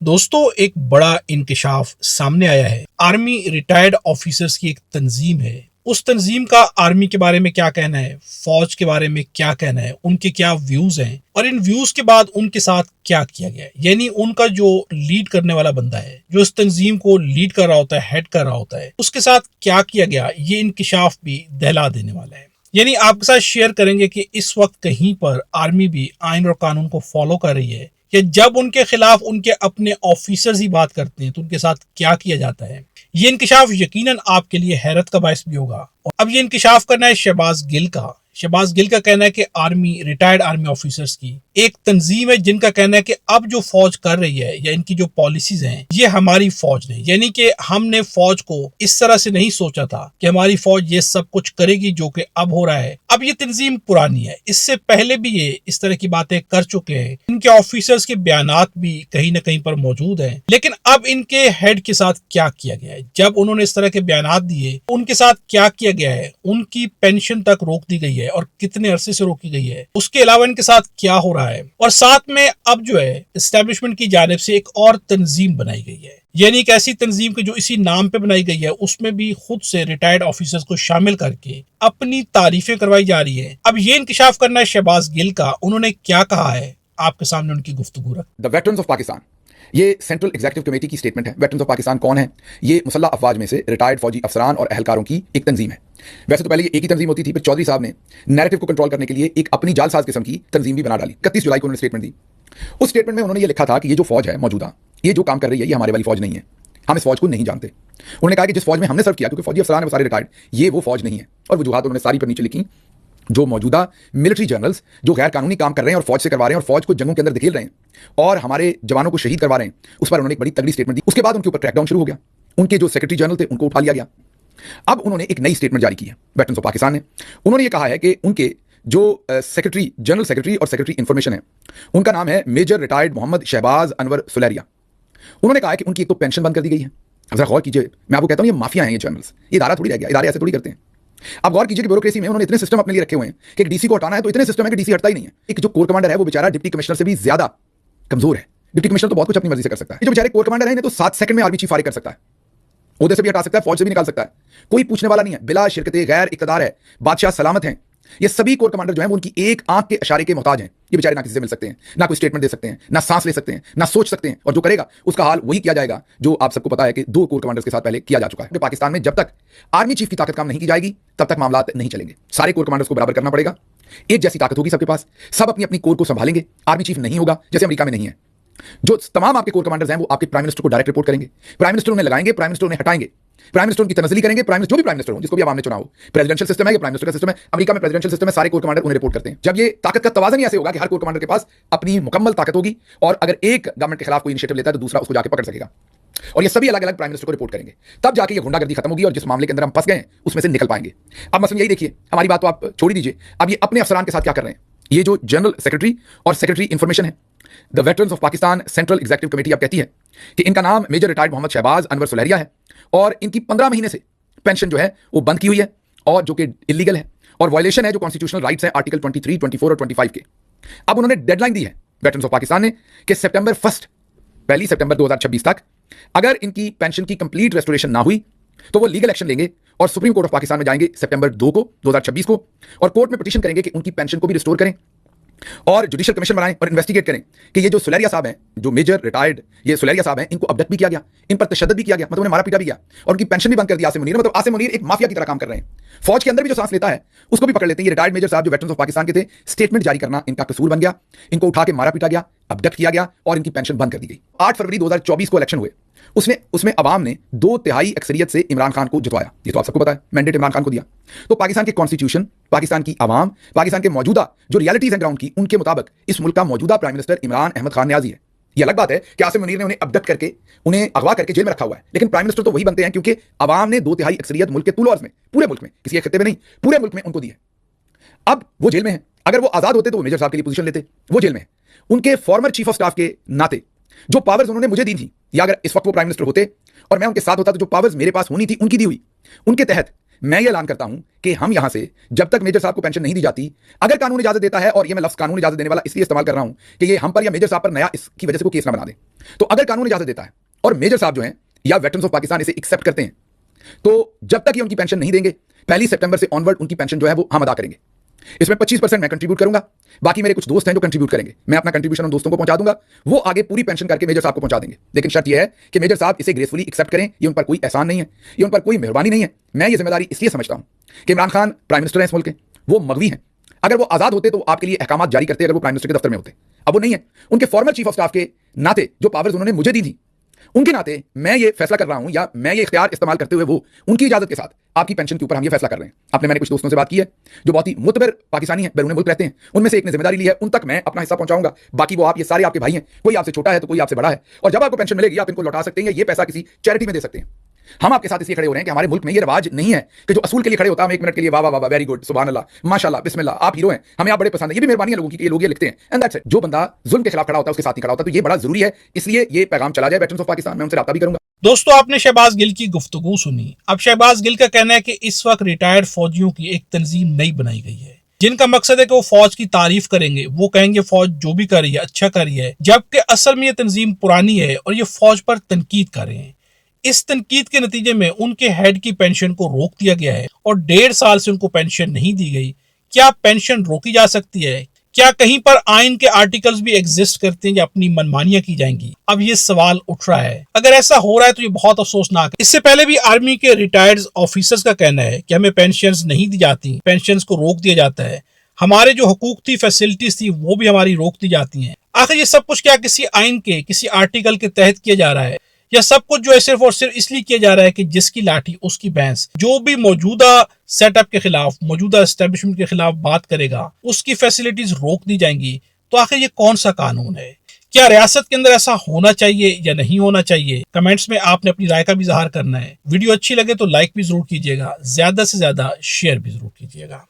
दोस्तों, एक बड़ा इंकशाफ सामने आया है। आर्मी रिटायर्ड ऑफिसर्स की एक तंजीम है। उस तंजीम का आर्मी के बारे में क्या कहना है, फौज के बारे में क्या कहना है, उनके क्या व्यूज हैं और इन व्यूज के बाद उनके साथ क्या किया गया है। यानी उनका जो लीड करने वाला बंदा है, जो इस तंजीम को लीड कर रहा होता है, हेड कर रहा होता है, उसके साथ क्या किया गया, ये इंकशाफ भी दहला देने वाला है। यानी आपके साथ शेयर करेंगे कि इस वक्त कहीं पर आर्मी भी आइन और कानून को फॉलो कर रही है कि जब उनके खिलाफ उनके अपने ऑफिसर्स ही बात करते हैं तो उनके साथ क्या किया जाता है। ये इंकशाफ यकीनन आपके लिए हैरत का बायस भी होगा। और अब ये इंकशाफ करना है शहबाज गिल का। शहबाज गिल का कहना है कि आर्मी रिटायर्ड आर्मी ऑफिसर्स की एक तंजीम है जिनका कहना है कि अब जो फौज कर रही है या इनकी जो पॉलिसीज हैं, ये हमारी फौज नहीं। यानी कि हमने फौज को इस तरह से नहीं सोचा था कि हमारी फौज ये सब कुछ करेगी जो कि अब हो रहा है। अब ये तंजीम पुरानी है, इससे पहले भी ये इस तरह की बातें कर चुके हैं। इनके ऑफिसर्स के बयानात भी कहीं ना कहीं पर मौजूद हैं। लेकिन अब इनके हेड के साथ क्या किया गया है, जब उन्होंने इस तरह के बयानात दिए उनके साथ क्या किया गया है, उनकी पेंशन तक रोक दी गई है और कितने अरसे से रोकी गई है, उसके अलावा इनके साथ क्या हो रहा है। और साथ में अब जो है एस्टेब्लिशमेंट की जानिब से एक और तंजीम बनाई गई है। यानी एक ऐसी तंजीम की जो इसी नाम पे बनाई गई है, उसमें भी खुद से रिटायर्ड ऑफिसर्स को शामिल करके अपनी तारीफें करवाई जा रही है। अब ये इंकशाफ करना है शहबाज गिल का। उन्होंने क्या कहा है, आपके सामने उनकी गुफ्तगू रख। द वेटरन्स ऑफ पाकिस्तान, ये सेंट्रल एग्जीक्यूटिव कमेटी की स्टेटमेंट है। वेटरन्स ऑफ पाकिस्तान कौन है? ये मुसल्लह अफवाज में से रिटायर्ड फौजी अफसरान और अहलकारों की एक तंजीम है। वैसे तो पहले ये एक ही तंजीम होती थी, फिर चौधरी साहब ने नैरेटिव को कंट्रोल करने के लिए एक अपनी जालसाज किस्म की तंजीम भी बना डाली। 31 जुलाई को उन्होंने स्टेटमेंट दी। उस स्टेटमेंट में उन्होंने ये लिखा था कि ये जो फौज है मौजूदा, ये जो काम कर रही है, ये हमारे वाली फौज नहीं है, हम इस फौज को नहीं जानते। उन्होंने कहा कि जिस फौज में हमने सर्व किया, क्योंकि फौजी अफसरान है वो सारे रिटायर्ड, ये वो फौज नहीं है। और वजूहात उन्होंने सारी पर नीचे लिखी। जो मौजूदा मिलिट्री जनरल्स जो गैर कानूनी काम कर रहे हैं और फौज से करवा रहे हैं और फौज को जंगों के अंदर धकेल रहे हैं और हमारे जवानों को शहीद करवा रहे हैं, उस पर उन्होंने एक बड़ी तगड़ी स्टेटमेंट दी। उसके बाद उनके ऊपर क्रैकडाउन शुरू हो गया। उनके जो सेक्रेटरी जनरल थे उनको उठा लिया गया। अब उन्होंने एक नई स्टेटमेंट जारी की है वेटरन्स ऑफ पाकिस्तान ने। उन्होंने ये कहा है कि उनके जो सेक्रेटरी जनरल सेक्रेटरी और सेक्रेटरी इंफॉर्मेशन है, उनका नाम है मेजर रिटायर्ड मोहम्मद शहबाज अनवर सुलेरिया। उन्होंने कहा है कि उनकी एक तो पेंशन बंद कर दी गई है। अब जरा गौर कीजिए, मैं आपको कहता हूं ये माफिया हैं, ये जनरल्स, ये इदारा थोड़ी रह गया, इदारे ऐसे थोड़ी करते हैं। अब गौर कीजिए कि ब्यूरोक्रेसी में उन्होंने इतने सिस्टम अपने लिए रखे हुए हैं कि एक डीसी को हटाना है तो इतने सिस्टम है कि डीसी हटता ही नहीं है। एक जो कोर कमांडर है वो बेचारा डिप्टी कमिश्नर से भी ज्यादा कमजोर है। डिप्टी कमिश्नर तो बहुत कुछ अपनी मर्जी से कर सकता है, जो बेचारे कोर कमांडर है तो 7 सेकंड में आर्मी चीफ फारिग कर सकता है, ओहदे से भी हटा सकता है, फौज से भी निकाल सकता है, कोई पूछने वाला नहीं है। बिला शिरकते गैर इक़्तिदार है, बादशाह सलामत हैं। ये सभी कोर कमांडर जो हैं वो उनकी एक आंख के इशारे के मोहताज हैं। ये बेचारे ना किसी से मिल सकते हैं, ना कोई स्टेटमेंट दे सकते हैं, ना सांस ले सकते हैं, ना सोच सकते हैं। और जो करेगा उसका हाल वही किया जाएगा जो आप सबको पता है कि 2 कोर कमांडर्स के साथ पहले किया जा चुका है। कि पाकिस्तान में जब तक आर्मी चीफ की ताकत काम नहीं की जाएगी तब तक मामला नहीं चलेंगे। सारे कोर कमांडर्स को बराबर करना पड़ेगा, एक जैसी ताकत होगी सबके पास, सब अपनी अपनी कोर को संभालेंगे। आर्मी चीफ नहीं होगा जैसे अमेरिका में नहीं है। जो तमाम आपके कोर कमांडर्स हैं वो आपके प्राइम मिनिस्टर को डायरेक्ट रिपोर्ट करेंगे। प्राइम मिनिस्टर उन्हें लगाएंगे, प्राइम मिनिस्टर उन्हें हटाएंगे, प्राइम मिनिस्टर उनकी तनज़ली करेंगे। प्राइम मिनिस्टर जो भी प्राइम मिनिस्टर हो, जिसको भी आवाम ने चुना हो, प्रेसिडेंशियल सिस्टम है या प्राइम मिनिस्टर का सिस्टम है। अमेरिका में प्रेसिडेंशियल सिस्टम है, सारे कोर कमांडर उन्हें रिपोर्ट करते हैं। जब ये ताकत का तवाज़ुन ऐसे होगा कि हर कोर कमांडर के पास अपनी मुकम्मल ताकत होगी और अगर एक गवर्नमेंट के खिलाफ कोई इनिशिएटिव लेता है तो दूसरा उसको जाके पकड़ सकेगा और ये सभी अलग अलग प्राइम मिनिस्टर को रिपोर्ट करेंगे। तब जाके ये गुंडागर्दी खत्म होगी और जिस मामले के अंदर हम फंस गए हैं उसमें से निकल पाएंगे। अब मसलन यही देखिए, हमारी बात तो आप छोड़ ही दीजिए, अब ये अपने अफसरान के साथ क्या कर रहे हैं। ये जो जनरल सेक्रेटरी और सेक्रेटरी इंफॉर्मेशन है, the veterans of Pakistan central executive committee अब कहती है कि इनका नाम मेजर रिटायर्ड मोहम्मद शहबाज अनवर सुलेरिया है और इनकी 15 महीने से पेंशन जो है वो बंद की हुई है और जो कि इलीगल है और वायलेशन है जो कॉन्स्टिट्यूशनल राइट्स है आर्टिकल 23, 24 और 25 के। अब उन्होंने डेडलाइन दी है वेटरन्स ऑफ पाकिस्तान ने कि सितंबर 1 2026 तक अगर इनकी पेंशन की कंप्लीट रेस्टोरेशन ना हुई तो वो लीगल एक्शन लेंगे और सुप्रीम कोर्ट ऑफ पाकिस्तान में जाएंगे सितंबर 2 को 2026 को और कोर्ट में पिटीशन करेंगे कि उनकी पेंशन को भी रिस्टोर करें और जुडिशियल कमीशन बनाएं और इन्वेस्टिगेट करें कि ये जो सुलेरिया साहब हैं, जो मेजर रिटायर्ड ये सुलेरिया साहब हैं, इनको अबडक्ट भी किया गया, इन पर तशद्दुद भी किया गया, मतलब उन्हें मारा पीटा भी गया और उनकी पेंशन भी बंद कर दी। आसिम मुनीर, मतलब आसिम मुनीर एक माफिया की तरह काम कर रहे हैं। फौज के अंदर भी जो सांस लेता है उसको भी पकड़ लेते हैं। ये रिटायर्ड मेजर साहब जो वेटरन्स ऑफ पाकिस्तान के थे, स्टेटमेंट जारी करना इनका कसूर बन गया, इनको उठा के मारा पीटा गया, अबडक्ट किया गया और इनकी पेंशन बंद कर दी गई। 8 फरवरी 2024 को इलेक्शन हुए, उसमें अवाम ने 2/3 अक्सरियत से इमरान खान को जितवाया। ये तो आप सबको पता है, मैंडेट इमरान खान को दिया। तो पाकिस्तान के कॉन्स्टिट्यूशन, पाकिस्तान की आवाम, पाकिस्तान के मौजूदा जो रियलिटीज हैं ग्राउंड की, उनके मुताबिक इस मुल्क का मौजूदा प्राइम मिनिस्टर इमरान अहमद खान न्याजी है। ये अलग बात है कि आसिम मुनीर ने उन्हें अबडक्ट करके, उन्हें अगवा करके जेल में रखा हुआ है, लेकिन प्राइम मिनिस्टर तो वही बनते हैं क्योंकि आवाम ने 2/3 अक्सरियत मुल्क के तूल में, पूरे मुल्क में, किसी एक खित्ते में नहीं, पूरे मुल्क में उनको दी है। अब वो जेल में है। अगर वो आजाद होते तो वो मेजर साहब के लिए पोजीशन लेते, वो जेल में है। उनके फॉर्मर चीफ ऑफ स्टाफ के नाते जो पावर्स उन्होंने मुझे दी थी, या अगर इस वक्त वो प्राइम मिनिस्टर होते और मैं उनके साथ होता तो जो पावर्स मेरे पास होनी थी उनकी दी हुई, उनके तहत मैं ये ऐलान करता हूं कि हम यहां से जब तक मेजर साहब को पेंशन नहीं दी जाती, अगर कानून इजाजत देता है, और ये मैं लफ्ज कानून इजाजत देने वाला इसलिए इस्तेमाल कर रहा हूं कि ये हम पर या मेजर साहब पर नया इसकी वजह से कोई केस ना बना दे, तो अगर कानून इजाजत देता है और मेजर साहब जो हैं या वेटरन्स ऑफ पाकिस्तान इसे एक्सेप्ट करते हैं, तो जब तक ये उनकी पेंशन नहीं देंगे, 1 सितंबर से ऑनवर्ड उनकी पेंशन जो है वो हम अदा करेंगे। इसमें 25% मैं कंट्रीब्यूट करूंगा, बाकी मेरे कुछ दोस्त हैं जो कंट्रीब्यूट करेंगे, मैं अपना कंट्रीब्यूशन उन दोस्तों को पहुंचा दूंगा, वो आगे पूरी पेंशन करके मेजर साहब को पहुंचा देंगे। लेकिन शर्त यह है कि मेजर साहब इसे ग्रेसफुली एक्सेप्ट करें। ये उन पर कोई एहसान नहीं है, ये उन पर कोई मेहरबानी नहीं है। मैं ये जिम्मेदारी इसलिए समझता हूं कि इमरान खान प्राइम मिनिस्टर हैं इस मुल्क के, वो मगवी हैं। अगर वो आजाद होते तो आपके लिए अहकाम जारी करते, अगर वो प्राइम मिनिस्टर के दफ्तर में होते। अब वो नहीं है, उनके फॉर्मर चीफ ऑफ स्टाफ के नाते जो पावर्स उन्होंने मुझे दी थी, उनके नाते मैं ये फैसला कर रहा हूं, या मैं ये इख्तियार इस्तेमाल करते हुए वो उनकी इजाजत के साथ आपकी पेंशन के ऊपर हम ये फैसला कर रहे हैं। आपने मैंने कुछ दोस्तों से बात की है जो बहुत ही मुतबर पाकिस्तानी हैं, बैरून मुल्क रहते हैं, उनमें से एक ने जिम्मेदारी ली है, उन तक मैं अपना हिस्सा पहुंचाऊंगा। बाकी वो आप ये सारे आपके भाई हैं, कोई आपसे छोटा है तो कोई आपसे बड़ा है, और जब आपको पेंशन मिलेगी आप इनको लौटा सकते हैं, ये पैसा किसी चैरिटी में दे सकते हैं। हम आपके साथ इसलिए खड़े हो रहे हैं कि हमारे मुल्क में ये रिवाज नहीं है कि जो असूल के लिए खड़े होता है हम 1 मिनट के लिए वाह वाह वाह, वेरी गुड, सुभान अल्लाह, माशाल्लाह, बिस्मिल्लाह, आप हीरो हैं, हमें आप बड़े पसंद है। ये भी मेहरबानी है लोगों की कि ये लोग ये लिखते हैं, एंड दैट्स इट। जो बंदा जुल्म के खिलाफ खड़ा होता है उसके साथ ही खड़ा होता है, तो ये बड़ा जरूरी है, इसलिए ये पैगाम चला जाए वेटरन्स ऑफ पाकिस्तान। मैं उनसे राब्ता भी करूंगा। दोस्तों, आपने शहबाज गिल की गुफ्तगू सुनी। अब शहबाज गिल का कहना है कि इस वक्त रिटायर्ड फौजियों की एक तंजीम नई बनाई गई है, जिनका मकसद है कि वो फौज की तारीफ करेंगे, वो कहेंगे फौज जो भी कर रही है अच्छा कर रही है, जबकि असल में ये तंजीम पुरानी है और ये फौज पर तनकीद कर रहे हैं। इस तनकीद के नतीजे में उनके हेड की पेंशन को रोक दिया गया है और 1.5 साल से उनको पेंशन नहीं दी गई। क्या पेंशन रोकी जा सकती है? क्या कहीं पर आइन के आर्टिकल्स भी एग्जिस्ट करते हैं या अपनी मनमानियां की जाएंगी? अब ये सवाल उठ रहा है। अगर ऐसा हो रहा है तो ये बहुत अफसोसनाक है। इससे पहले भी आर्मी के रिटायर्ड ऑफिसर्स का कहना है कि हमें पेंशन्स नहीं दी जाती, पेंशन्स को रोक दिया जाता है, हमारे जो हुकूक थी, फैसिलिटीज थी, वो भी हमारी रोक दी जाती हैं। आखिर ये सब कुछ क्या किसी आइन के, किसी आर्टिकल के तहत किया जा रहा है, या सब कुछ जो है सिर्फ और सिर्फ इसलिए किया जा रहा है कि जिसकी लाठी उसकी भैंस? जो भी मौजूदा सेटअप के खिलाफ, मौजूदा एस्टेब्लिशमेंट के खिलाफ बात करेगा, उसकी फैसिलिटीज रोक दी जाएंगी। तो आखिर ये कौन सा कानून है? क्या रियासत के अंदर ऐसा होना चाहिए या नहीं होना चाहिए? कमेंट्स में आपने अपनी राय का भी इजहार करना है। वीडियो अच्छी लगे तो लाइक भी जरूर कीजिएगा, ज्यादा से ज्यादा शेयर भी जरूर कीजिएगा।